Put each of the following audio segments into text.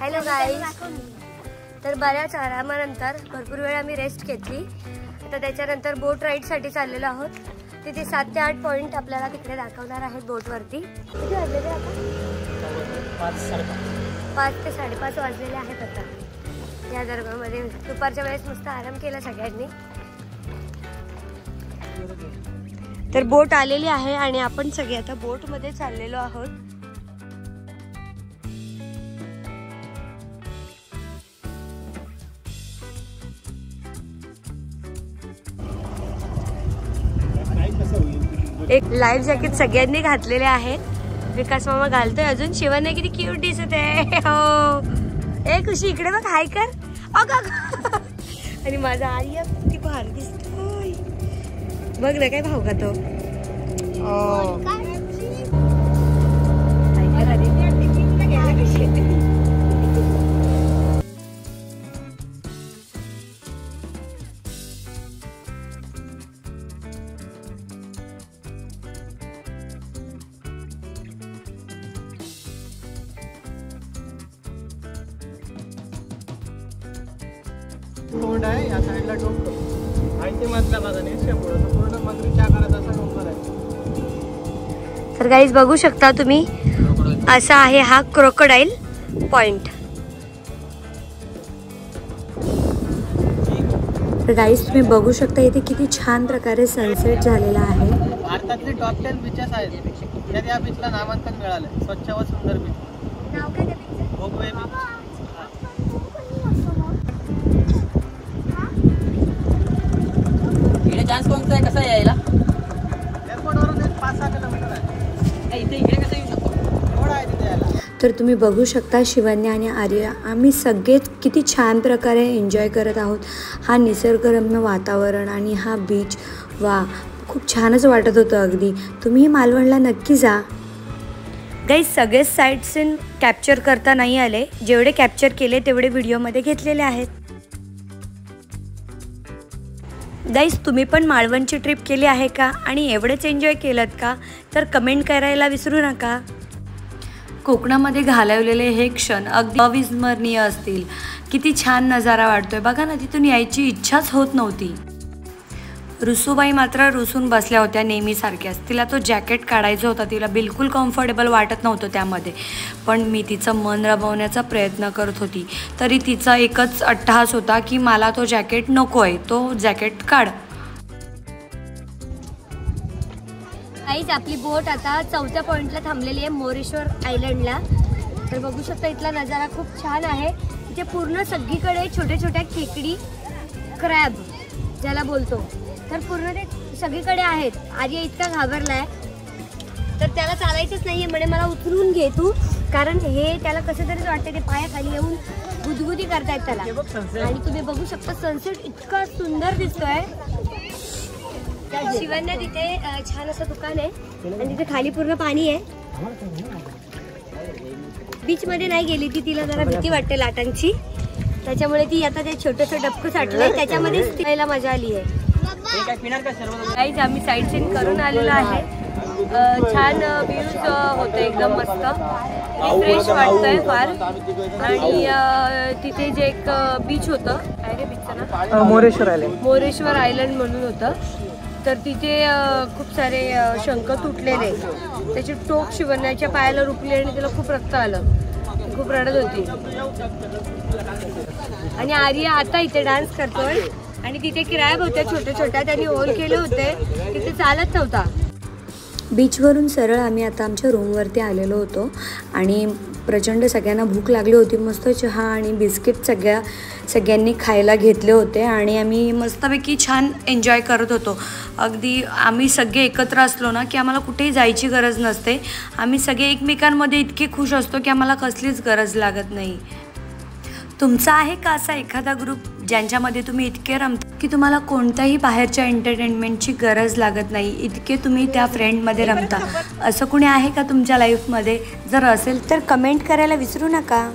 Hello guys. तर बऱ्याच आरामानंतर भरपूर वेळ आम्ही रेस्ट घेतली. आता त्याच्यानंतर बोट राईडसाठी चाललेलो आहोत. तिथे 7 ते 8 पॉईंट आपल्याला तिकडे दाखवणार आहेत बोटवरती. किती वाजलेले आता? 5 ते 5:30 वाजलेले आहेत आता. या दरम्यानमध्ये दुपारच्या वेळेस मस्त आराम केला सगळ्यांनी. तर बोट आलेली आहे आणि आपण सगळे आता बोटमध्ये चाललेलो आहोत. एक लाईफ जॅकेट सगळ्यांनी घातलेले आहेत. विकास मामा घालतोय अजून. शिवाने किती क्यूट दिसत आहे. हो ए खुशी इकडे बघ, हाय कर. आणि माझा आर्या किती भारी दिसतोय बघ ना. काय भाव का तो. तोंड आहे या साईडला डोंगर आणि ते मधला बघा नेशेपुढे पूर्ण मगरीच्या आकाराचा असा डोंगर आहे. तर गाईज बघू शकता तुम्ही, असा आहे हा क्रोकोडाईल पॉइंट. तर गाईज तुम्ही बघू शकता इथे किती छान प्रकारे सनसेट झालेला आहे. भारतातले टॉप 10 बीचेस आहेत. त्यात या बीचला नामांकन मिळालं स्वच्छ व सुंदर बीच. नाव काय त्या बीचचं? भोगवे बीच. चान्स कोणता आहे, कसा यायला? एअरपोर्टवरून 5-6 किलोमीटर आहे. इथे इकडे कसं येऊ शकतो? एवढा आहे तिथे यायला. तर तुम्ही बघू शकता शिवानी आणि आर्या आम्ही सगळेच किती छान प्रकारे एन्जॉय करत आहोत. हा निसर्गरम्य वातावरण आणि हा बीच, वा खूप छानच वाटत होतं अगदी. तुम्ही मालवणला नक्की जा. गाईज सगळेच साईट सीन कॅप्चर करता नाही आले. जेवढे कॅप्चर केले तेवढे व्हिडिओमध्ये घेतलेले आहेत. गाईज तुम्ही पण मालवणची ट्रिप केली आहे का आणि एवढेच एन्जॉय केलं का? तर कमेंट करायला विसरू नका. कोकणामध्ये घालवलेले हे क्षण अगदी अविस्मरणीय असतील. किती छान नजारा वाटतोय बघा ना. तिथून यायची इच्छाच होत नव्हती. रुसूबाई मात्र रुसून बसल्या होत्या नेहमीसारख्याच. तिला तो जॅकेट काढायचा होता. तिला बिलकुल कम्फर्टेबल वाटत नव्हतं त्यामध्ये. पण मी तिचं मन रमवण्याचा प्रयत्न करत होती. तरी तिचा एकच अट्टहास होता की मला तो जॅकेट नको आहे, तो जॅकेट काढ. आईच आपली बोट आता 4थ्या पॉईंटला थांबलेली आहे, मोरेश्वर आयलंडला. तर बघू शकता इथला नजारा खूप छान आहे. इथे पूर्ण सगळीकडे छोट्या छोट्या खेकडी, क्रॅब ज्याला बोलतो, तर पूर्ण ते सगळीकडे आहेत. आर्य इतका घाबरलाय तर त्याला चालायचंच नाहीये म्हणे, मला उचलून घे तू. कारण हे त्याला कसं तरीच वाटतं. ते पायाखाली येऊन गुदगुदी करतायत त्याला. आणि तुम्ही बघू शकता सनसेट इतका सुंदर दिसतोय. शिवांना तिथे छान असं दुकान आहे आणि तिथे खाली पूर्ण पाणी आहे. बीच मध्ये नाही गेली ती, तिला जरा भीती वाटते लाटांची. त्याच्यामुळे ती आता ते छोटंसं डबकं साठलंय त्याच्यामध्येच तिला मजा आली आहे. गाईज आम्ही साईट सीन करून आलेलो आहे. छान व्ह्यूज होते एकदम मस्त. फ्रेश वाटतंय फार. आणि तिथे जे एक बीच होतं, काय रे बीचचं ना? मोरेश्वर आयलंड म्हणून होतं. तर तिथे खूप सारे शंख तुटलेले, त्याचे टोक शिवण्याच्या पायाला रुपले आणि त्याला खूप रक्त आलं. खूप रडत होती. आणि आर्या आता इथे डान्स करतोय. आणि तिथे क्रॅब होत्या छोट्या छोट्या, त्यांनी होल केले होते, तिथे चालत नव्हता. बीचवरून सरळ आम्ही आता आमच्या रूमवरती आलेलो होतो आणि प्रचंड सगळ्यांना भूक लागली होती. मस्त चहा आणि बिस्किट सगळ्यांनी खायला घेतले होते आणि आम्ही मस्तपैकी छान एन्जॉय करत होतो. अगदी आम्ही सगळे एकत्र असलो ना की आम्हाला कुठेही जायची गरज नसते. आम्ही सगळे एकमेकांमध्ये इतके खुश असतो की आम्हाला कसलीच गरज लागत नाही. तुमचा आहे का असा एखादा ग्रुप ज्यांच्यामध्ये तुम्ही इतके रमता की तुम्हाला कोणत्याही बाहेरच्या एंटरटेनमेंटची गरज लागत नाही, इतके तुम्ही त्या फ्रेंडमध्ये रमता? असं कुणी आहे का तुमच्या लाईफमध्ये? जर असेल तर कमेंट करायला विसरू नका.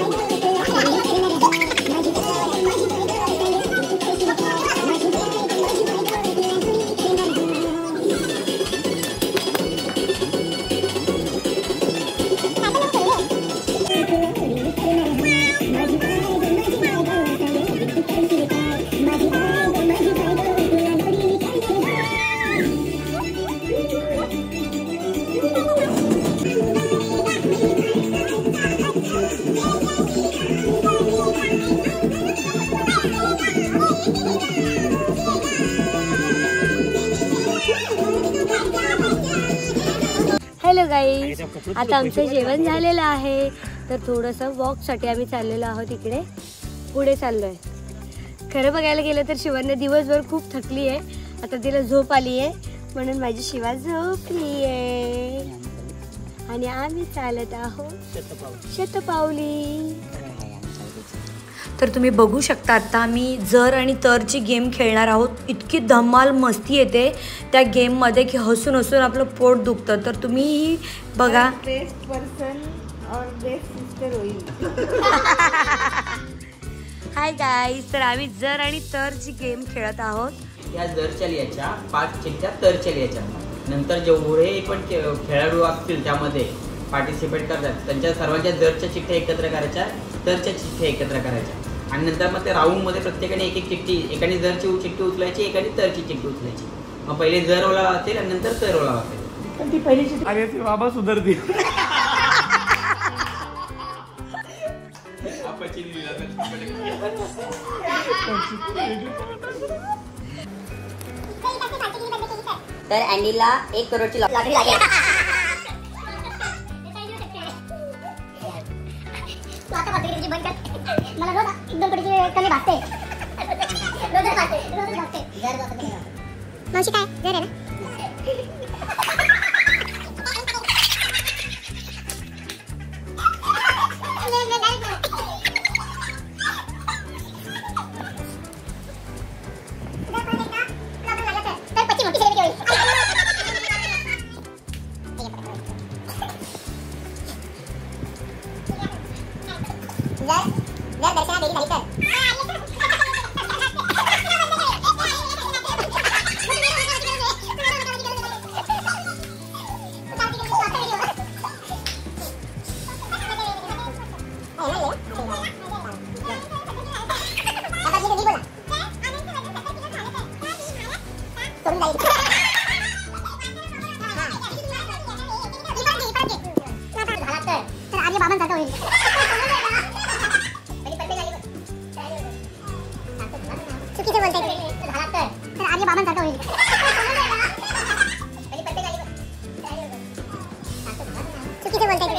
तू हॅलो गाईज, आता आमचं जेवण झालेलं आहे. तर थोडंसं वॉकसाठी आम्ही चाललेलो आहोत. इकडे पुढे चाललोय. खरं बघायला गेलं तर शिवांना दिवसभर खूप थकली आहे. आता तिला झोप आली आहे म्हणून माझी शिवा झोपली आहे आणि आम्ही चालत आहोत शतपावली. तर तुम्ही बघू शकता आता आम्ही जर आणि तरची गेम खेळणार आहोत. इतकी धमाल मस्ती येते त्या गेममध्ये की हसून हसून आपलं पोट दुखतं. तर तुम्ही बघा. बेस्ट पर्सन और बेस्ट सिस्टर होईल. हाय गाईज, तर आम्ही जर आणि तरची गेम खेळत आहोत. या जरच्या लिहायच्या 5 चिठ्ठ्या तरच्या लिहायच्या. नंतर जेवढे पण खेळाडू असतील त्यामध्ये पार्टिसिपेट करतात त्यांच्या सर्वांच्या जरच्या चिठ्ठ्या एकत्र करायच्या, तरच्या चिठ्ठ्या एकत्र करायच्या आणि नंतर मग त्या राऊंडमध्ये प्रत्येकाने एक एक चिठ्ठी, एकाने जरची चिठ्ठी उचलायची, एकाने तरची चिठ्ठी उचलायची. मग पहिले जर ओला असेल आणि नंतर तर ओला असेल. पण ती पहिली चिठ्ठी अरे ती बाबा सुधरती. तर अँडीला 1 करोडची लॉटरी लागेल. मला रोज 1-2 कोटीची कमी भागते. मावशी काय जर आहे ना. दर्शना देवी झाली तर आर्य बाबांसारखं होईल. चुकीचं बोलताय तर आर्य बाबांसारखं होईल. चुकीचं बोलताय.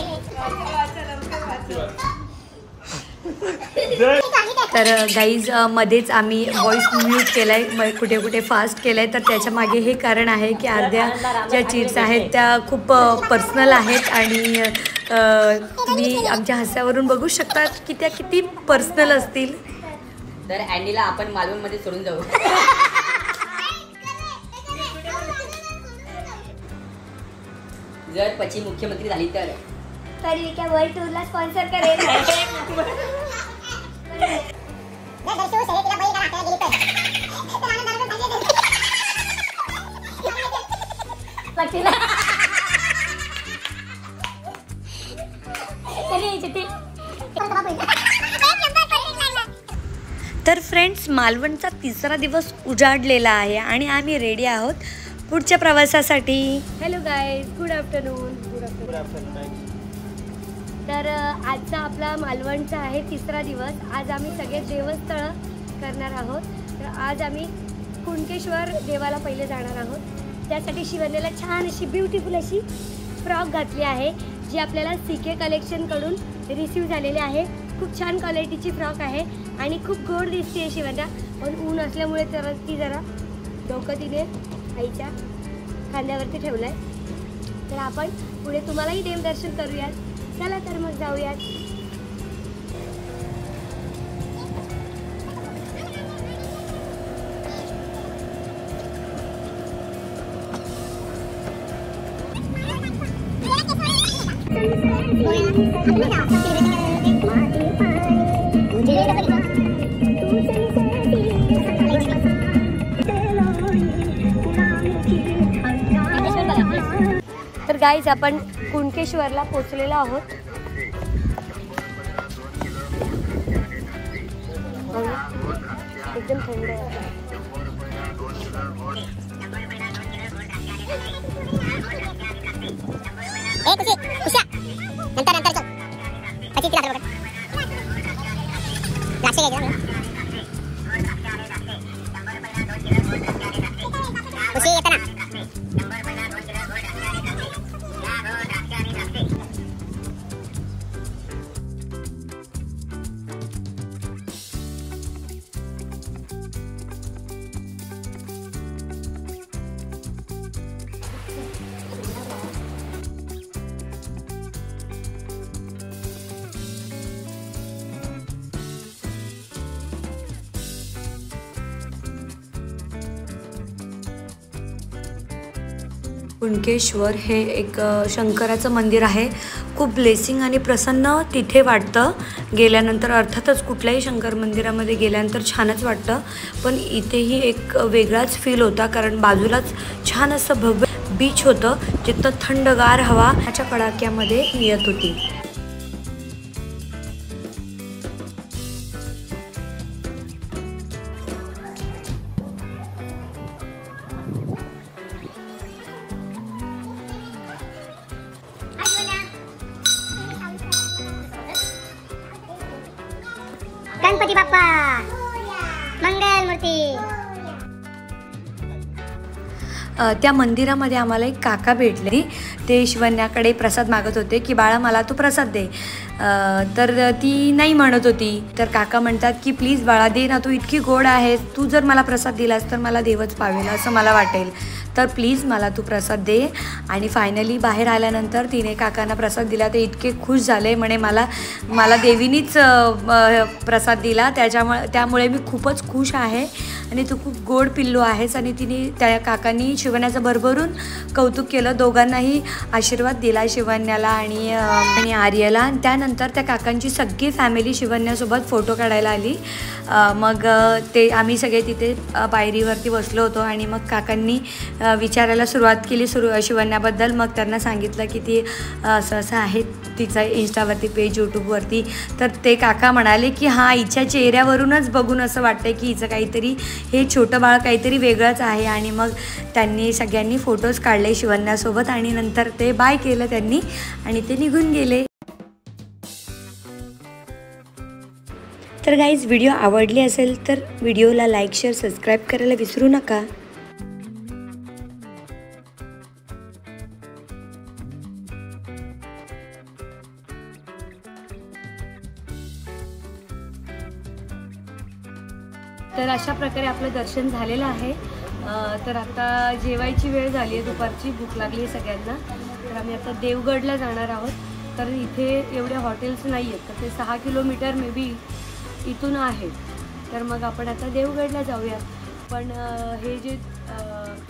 तर गाईज मध्येच आम्ही व्हॉइस म्यूट केलाय, कुठे कुठे फास्ट केलाय. तर त्याच्या मागे हे कारण आहे की अर्ध्या ज्या चिट्स आहेत त्या खूप पर्सनल आहेत आणि तुम्ही आमच्या हास्यावरून बघू शकता की त्या किती पर्सनल असतील. तर अँडीला आपण मालवणमध्ये सोडून जाऊ. जर पची मुख्यमंत्री झाली तर परिविका वर्ल्ड टूरला स्पॉन्सर करेल. तर फ्रेंड्स, मालवणचा 3रा दिवस उजाडलेला आहे आणि आम्ही रेडी आहोत पुढच्या प्रवासासाठी. Hello guys, good afternoon. तर आजचा आपला मालवणचा आहे 3रा दिवस. आज आम्ही सगळे देवस्थळ करणार आहोत. तर आज आम्ही कुणकेश्वर देवाला पहिले जाणार आहोत. त्यासाठी शिवनेला छान अशी ब्युटिफुल अशी फ्रॉक घातली आहे जी आपल्याला CK कलेक्शनकडून रिसीव झालेली आहे. खूप छान क्वालिटीची फ्रॉक आहे आणि खूप गोड दिसते शिवन्या. पण ऊन असल्यामुळे तर ती जरा डोकं तिने आईच्या खांद्यावरती ठेवलं आहे. तर आपण पुढे तुम्हालाही देवदर्शन करूयात. चला तर मग जाऊयात. तर गाईज, आपण कुणकेश्वरला पोहोचलेलो आहोत. एकदम थंड आहे. नंतर चल. द्राक्ष घ्यायचे खुशी येताना कुणकेश्वर हे एक शंकराचं मंदिर आहे. खूप ब्लेसिंग आणि प्रसन्न तिथे वाटतं गेल्यानंतर. अर्थातच कुठल्याही शंकर मंदिरामध्ये गेल्यानंतर छानच वाटतं, पण इथेही एक वेगळाच फील होता, कारण बाजूलाच छान असं भव्य बीच होतं जिथं थंडगार हवा ह्याच्या कडाक्यामध्ये येत होती. गणपती बाप्पा मंगल मूर्ती. त्या मंदिरामध्ये आम्हाला एक काका भेटले. ते शिवण्याकडे प्रसाद मागत होते की बाळा मला तू प्रसाद दे. तर ती नाही म्हणत होती. तर काका म्हणतात की प्लीज बाळा दे ना, तू इतकी गोड आहेस, तू जर मला प्रसाद दिलास तर मला देवच पावेल असं मला वाटेल, तर प्लीज मला तू प्रसाद दे. आणि फायनली बाहेर आल्यानंतर तिने काकांना प्रसाद दिला. ते इतके खुश झाले, म्हणे मला देवीनीच प्रसाद दिला, त्यामुळे मी खूपच खुश आहे आणि तू खूप गोड पिल्लू आहेस. आणि तिने त्या काकांनी शिवण्याचं भरभरून कौतुक केलं. दोघांनाही आशीर्वाद दिला, शिवण्याला आणि आर्यला. आणि त्यानंतर त्या काकांची सगळी फॅमिली शिवण्यासोबत फोटो काढायला आली. मग ते आम्ही सगळे तिथे पायरीवरती बसलो होतो आणि मग काकांनी विचारायला सुरुवात केली शिवण्याबद्दल. मग त्यांना सांगितलं की ती असं आहे, तिचं इंस्टावरती पेज, यूट्यूबवरती. तर ते काका म्हणाले की हां, हिच्या चेहऱ्यावरूनच बघून असं वाटतं की हिचं काहीतरी, हे छोटं बाळ काहीतरी वेगळंच आहे. आणि मग त्यांनी सगळ्यांनी फोटोज काढले शिवण्यासोबत आणि नंतर ते बाय केलं त्यांनी आणि ते निघून गेले. तर गाईज, व्हिडिओ आवडली असेल तर व्हिडिओला लाईक, शेअर, सबस्क्राईब करायला विसरू नका. तर अशा प्रकारे आपलं दर्शन झालेलं आहे. तर आता जेवायची वेळ झाली आहे, दुपारची भूक लागली आहे सगळ्यांना. तर आम्ही आता देवगडला जाणार आहोत. तर इथे एवढे हॉटेल्स नाही आहेत, तर ते 6 किलोमीटर मे बी इथून आहे. तर मग आपण आता देवगडला जाऊया. पण हे जे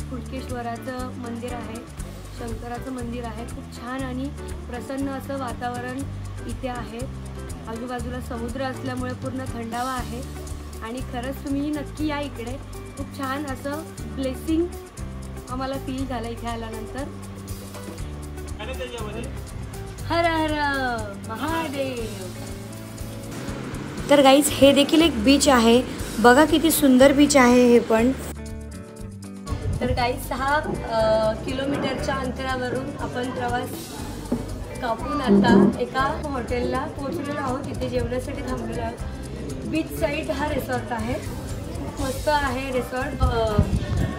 कुणकेश्वराचं मंदिर आहे, शंकराचं मंदिर आहे, खूप छान आणि प्रसन्न असं वातावरण इथे आहे. आजूबाजूला समुद्र असल्यामुळे पूर्ण थंडावा आहे आणि खरंच तुम्ही नक्की या इकडे. खूप छान असं ब्लेसिंग आम्हाला फील झालं इथे आल्यानंतर. हर हर महादेव. तर गाईज, हे देखील एक बीच आहे. बघा किती सुंदर बीच आहे हे पण. तर गाईज, 6 किलोमीटरच्या अंतरावरून आपण प्रवास कापून आता एका हॉटेलला पोहोचलेलो आहोत. तिथे जेवणासाठी थांबलेलो आहोत. बीच साईड हा रिसॉर्ट आहे. खूप मस्त आहे रिसॉर्ट.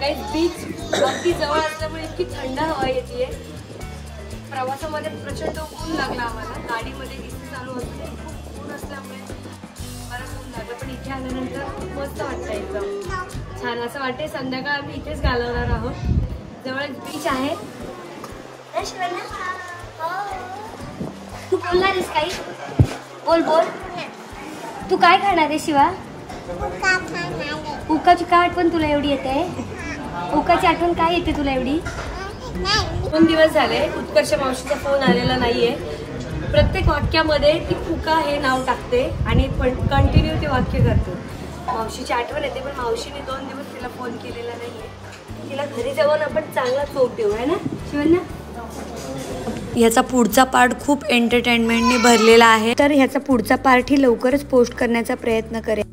गाईज, बीच अगदी जवळ असल्यामुळे इतकी थंड हवा येते. प्रवासामध्ये प्रचंड ऊन लागला आम्हाला. गाडीमध्ये एसी चालू होते, खूप ऊन असल्यामुळे बरंच ऊन लागलं. पण इथे आल्यानंतर खूप मस्त वाटतं, एकदम छान असं वाटते. संध्याकाळ आम्ही इथेच घालवणार आहोत. जवळच बीच आहे. तू बोलणार आहेस काही? बोल बोल. तू काय खाणार आहे शिवा? उकाची काय आठवण तुला एवढी येते? उकाची आठवण काय येते तुला एवढी? 2 दिवस झाले उत्कर्ष मावशीचा फोन आलेला नाहीये. प्रत्येक वाक्यामध्ये ती उका हे नाव टाकते आणि कंटिन्यू ते वाक्य करते. मावशीची आठवण येते, पण मावशीने 2 दिवस तिला फोन केलेला नाहीये. तिला घरी जाऊन आपण चांगला चोप देऊ, आहे ना शिवण्या? ह्याचा पुढचा पार्ट खूप एंटरटेनमेंटने भरलेला आहे. तर ह्याचा पुढचा पार्टही लवकरच पोस्ट करण्याचा प्रयत्न करेन.